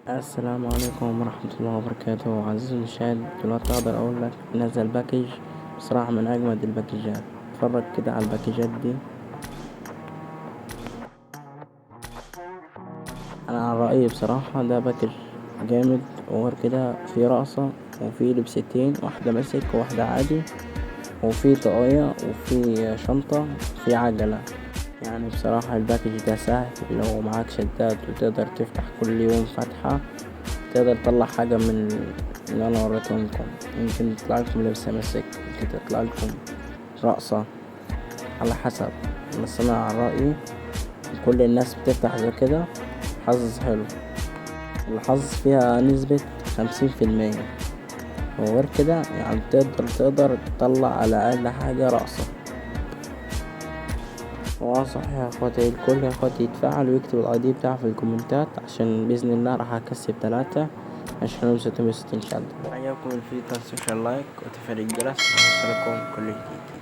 السلام عليكم ورحمة الله وبركاته. عزيزي المشاهد، دلوقتي أقدر أقول لك نزل باكج بصراحة من أجمد الباكجات. اتفرج كده على الباكجات دي. أنا عن رأيي بصراحة ده باكج جامد، وغير كده في رقصة وفي لبستين، واحدة مسك وواحدة عادي، وفي طاقية وفي شنطة وفي عجلة. يعني بصراحة الباكج ده سهل، لو معاك شداد وتقدر تفتح كل يوم فتحة تقدر تطلع حاجة من اللي أنا وريتهم لكم. يمكن يطلع لكم لبسة مسك، يمكن تطلع لكم رقصة، على حسب. بس أنا عن رأيي كل الناس بتفتح زي كده حظ حلو، الحظ فيها نسبة 50%، وغير كده يعني تقدر تطلع على أقل حاجة رقصة. صحيح يا اخواتي، الكل يا اخواتي يتفاعل ويكتب الاي دي بتاعه في الكومنتات، عشان باذن الله راح اكسب 3 عشان 660 شد. عجبكم الفيديو متنسوش اللايك وتفعيل الجرس ليصلكم كل جديد.